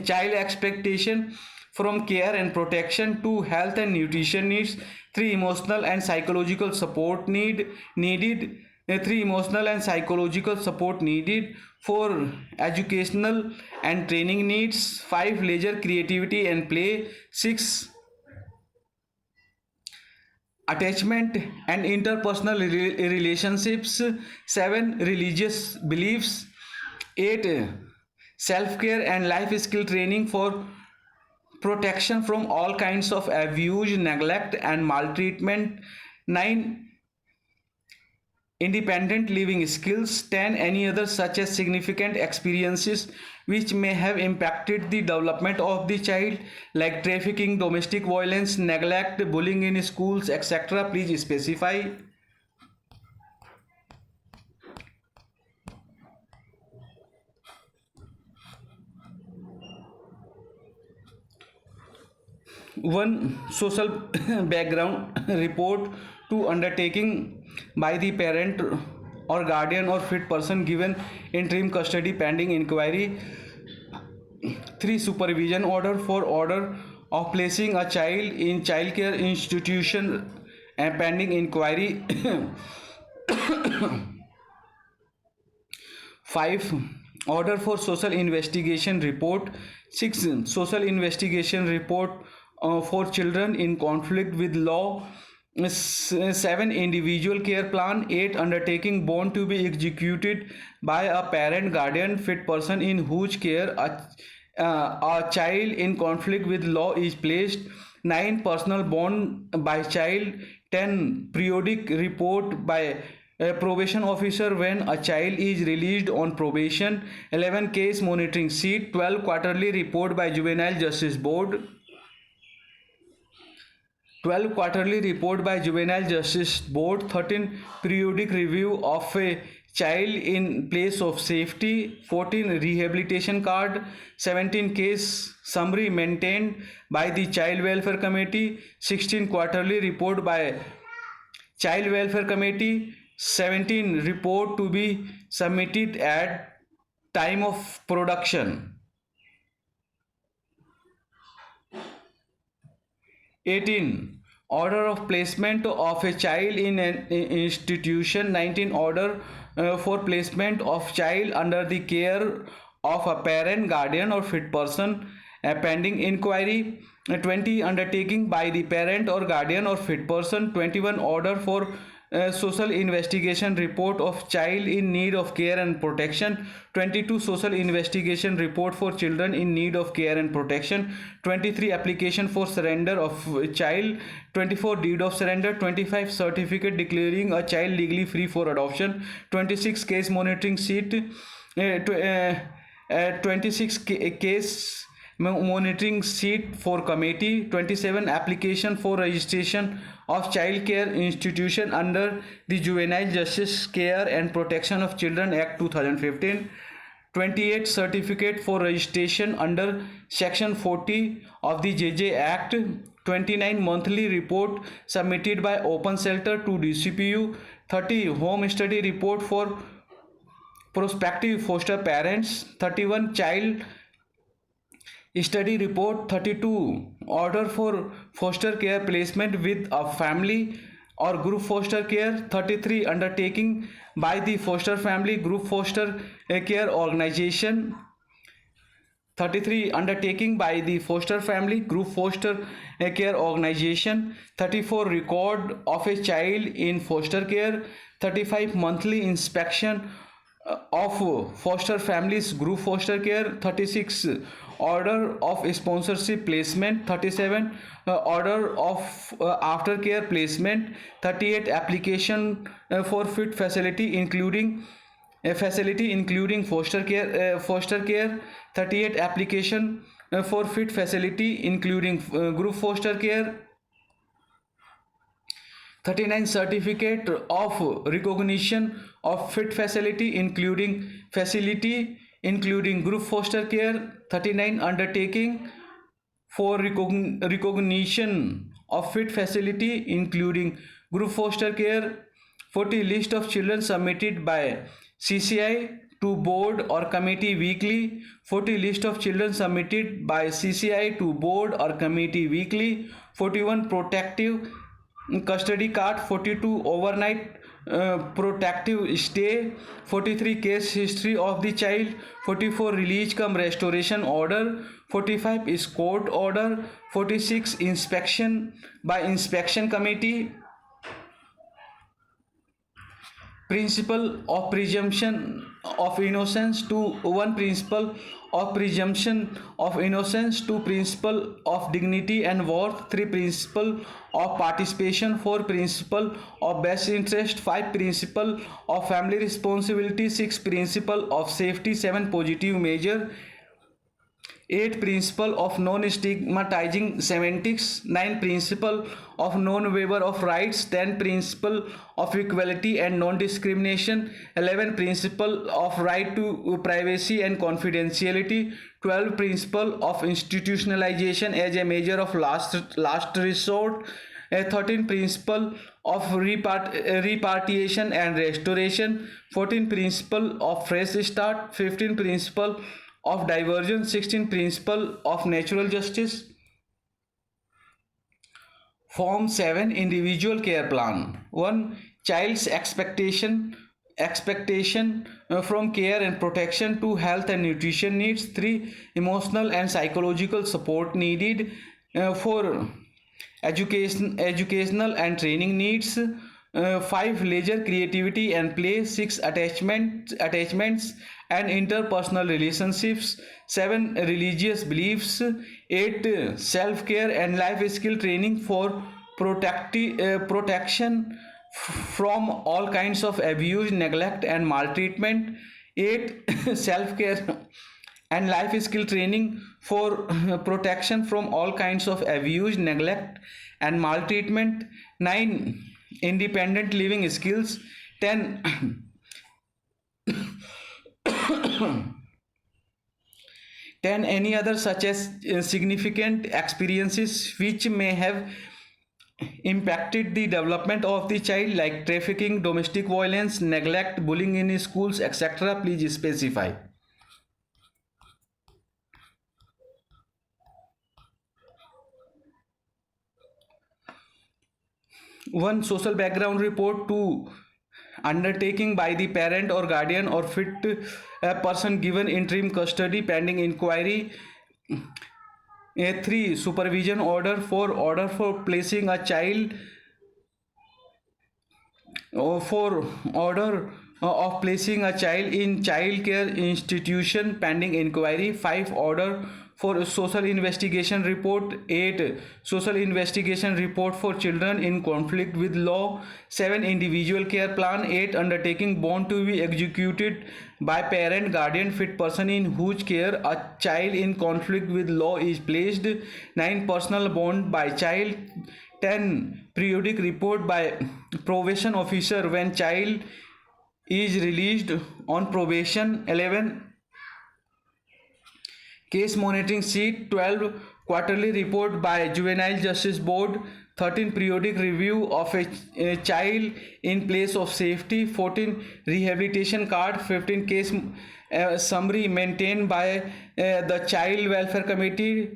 Speaker 1: child expectation from care and protection. 2 health and nutrition needs. 3 emotional and psychological support needed. 3 emotional and psychological support needed. 4 educational and training needs. 5 leisure, creativity and play. 6 attachment and interpersonal relationships. 7 religious beliefs. 8 self-care and life skill training for protection from all kinds of abuse, neglect and maltreatment. 9 independent living skills. 10 any other such as significant experiences which may have impacted the development of the child, like trafficking, domestic violence, neglect, bullying in schools, etc. Please specify. One social background report. 2 undertaking by the parent or guardian or fit person given interim custody pending inquiry. 3 supervision order for order of placing a child in child care institution and pending inquiry. 5 order for social investigation report. 6 social investigation report for children in conflict with law. 7 individual care plan. 8 undertaking bond to be executed by a parent guardian fit person in whose care a child in conflict with law is placed. 9 personal bond by child. 10 periodic report by a probation officer when a child is released on probation. 11 case monitoring seat. 12 quarterly report by juvenile justice board. 12 quarterly report by juvenile justice board. 13 periodic review of a child in place of safety. 14 rehabilitation card. 17 case summary maintained by the child welfare committee. 16 quarterly report by child welfare committee. 17 report to be submitted at time of production. 18 order of placement of a child in an institution. 19 order for placement of child under the care of a parent guardian or fit person pending inquiry. 20 undertaking by the parent or guardian or fit person. 21 order for social investigation report of child in need of care and protection. 22 social investigation report for children in need of care and protection. 23 application for surrender of child. 24 deed of surrender. 25 certificate declaring a child legally free for adoption. 26 case monitoring seat. 26 case monitoring seat for committee. 27 application for registration of child care institution under the Juvenile Justice Care and Protection of Children Act 2015. 28 certificate for registration under section 40 of the JJ Act. 29 monthly report submitted by open shelter to DCPU. 30 home study report for prospective foster parents. 31 child study report. 32 order for foster care placement with a family or group foster care. 33 undertaking by the foster family group foster care organization. 33 undertaking by the foster family group foster care organization. 34 record of a child in foster care. 35 monthly inspection of foster families group foster care. 36 order of sponsorship placement. 37 order of aftercare placement. 38 application for fit facility including foster care. 38 application for fit facility including group foster care. 39 certificate of recognition of fit facility including group foster care. 39 undertaking for recognition of fit facility including group foster care. 40 list of children submitted by CCI to board or committee weekly. 40 list of children submitted by CCI to board or committee weekly. 41 protective custody card. 42 overnight protective stay. 43 case history of the child. 44 release cum restoration order. 45 is court order. 46 inspection by inspection committee. Principle of presumption of innocence to 1 principle of presumption of innocence. 2 principle of dignity and worth. 3 principle of participation. 4 principle of best interest. 5 principle of family responsibility. 6 principle of safety. 7 positive measure. 8 principle of non-stigmatizing semantics. 9 principle of non-waiver of rights. 10 principle of equality and non-discrimination. 11 principle of right to privacy and confidentiality. 12 principle of institutionalization as a measure of last resort. 13 principle of repatriation and restoration. 14 principle of fresh start. 15 principle of diversion. 16 principle of natural justice. Form 7 individual care plan. 1 child's expectation from care and protection to health and nutrition needs. 3 emotional and psychological support needed. 4 educational and training needs. 5 leisure, creativity and play. 6 attachments and interpersonal relationships. 7 religious beliefs. 8 self care and life skill training for protection from all kinds of abuse, neglect and maltreatment. 8 self care and life skill training for protection from all kinds of abuse, neglect and maltreatment. 9 independent living skills. 10 10 any other such as significant experiences which may have impacted the development of the child, like trafficking, domestic violence, neglect, bullying in schools, etc. Please specify. One, social background report. Two, undertaking by the parent or guardian or fit person given interim custody pending inquiry. Three, supervision order. Four, order for placing a child. For order of placing a child in child care institution pending inquiry. 5, order for social investigation report. 8, social investigation report for children in conflict with law. 7, individual care plan. 8, undertaking bond to be executed by parent, guardian, fit person in whose care a child in conflict with law is placed. 9, personal bond by child. 10, periodic report by probation officer when child is released on probation. 11, case monitoring sheet. 12, quarterly report by juvenile justice board. 13, periodic review of a child in place of safety. 14, rehabilitation card. 15, case summary maintained by the child welfare committee.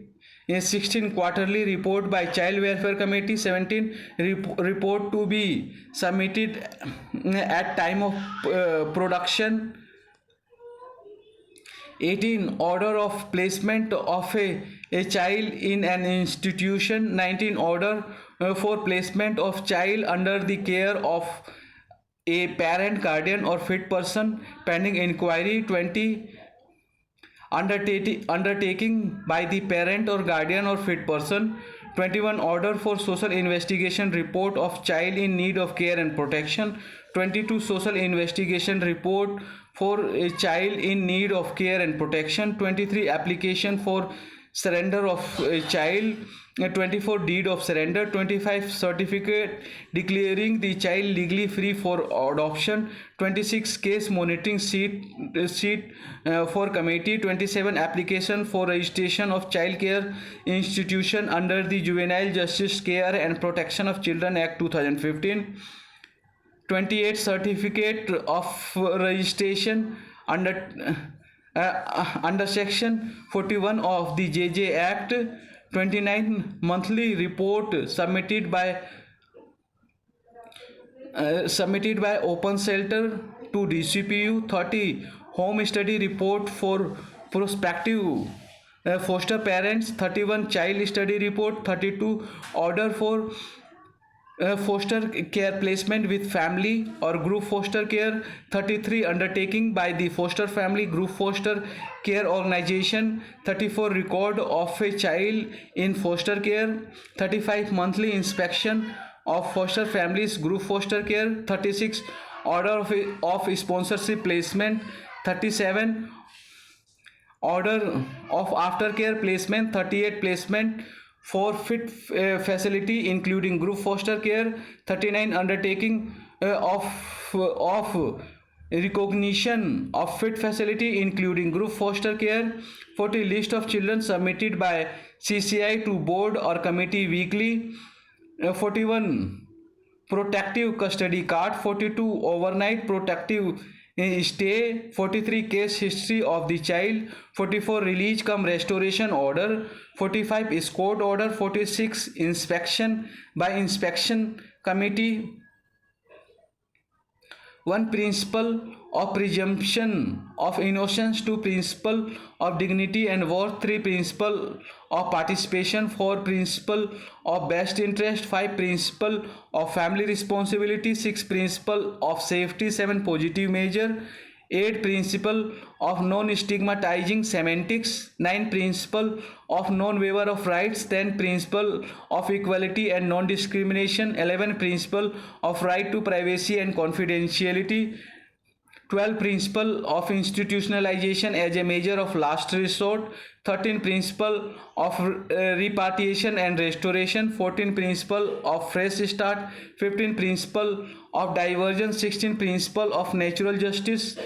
Speaker 1: 16, quarterly report by child welfare committee. 17, report to be submitted at time of production. 18, order of placement of a child in an institution. 19, order for placement of child under the care of a parent, guardian or fit person pending inquiry. 20, undertaking by the parent or guardian or fit person. 21, order for social investigation report of child in need of care and protection. 22, social investigation report for a child in need of care and protection. 23, application for surrender of a child. 24, deed of surrender. 25, certificate declaring the child legally free for adoption. 26, case monitoring sheet for committee. 27, application for registration of child care institution under the Juvenile Justice Care and Protection of Children Act 2015. 28, certificate of registration under section 41 of the JJ Act. 29, monthly report submitted by open shelter to DCPU. 30, home study report for prospective foster parents. 31, child study report. 32, order for foster care placement with family or group foster care. 33, undertaking by the foster family group foster care organization. 34, record of a child in foster care. 35, monthly inspection of foster families group foster care. 36, order of sponsorship placement. 37, order of aftercare placement. 38, placement for fit facility including group foster care. 39, undertaking of recognition of fit facility including group foster care. 40, list of children submitted by CCI to board or committee weekly. 41, protective custody card. 42, overnight protective stay. 43, case history of the child. 44, release cum restoration order. 45, escort order. 46, inspection by inspection committee. 1 principle of presumption of innocence, 2 principle of dignity and worth, 3 principle of participation, 4 principle of best interest, 5 principle of family responsibility, 6 principle of safety, 7 positive measure, 8 principle of non-stigmatizing semantics, 9 principle of non-waiver of rights, 10 principle of equality and non-discrimination, 11 principle of right to privacy and confidentiality, 12 principle of institutionalization as a measure of last resort, 13 principle of repatriation and restoration, 14 principle of fresh start, 15 principle of divergence, 16 principle of natural justice,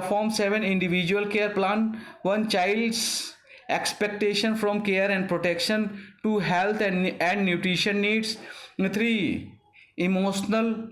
Speaker 1: form 7 individual care plan, 1 child's expectation from care and protection, 2 health and nutrition needs, 3 emotional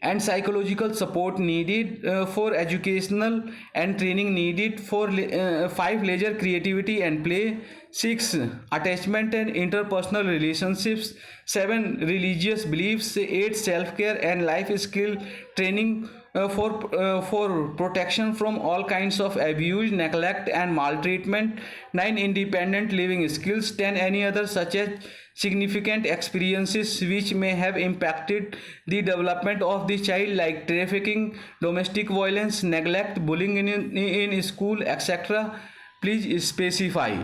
Speaker 1: and psychological support needed, for educational and training needed, for 5 leisure creativity and play, 6 attachment and interpersonal relationships, 7 religious beliefs, 8 self-care and life skill training, for protection from all kinds of abuse, neglect and maltreatment, 9 independent living skills, 10 any other such as significant experiences which may have impacted the development of the child, like trafficking, domestic violence, neglect, bullying in school, etc. Please specify.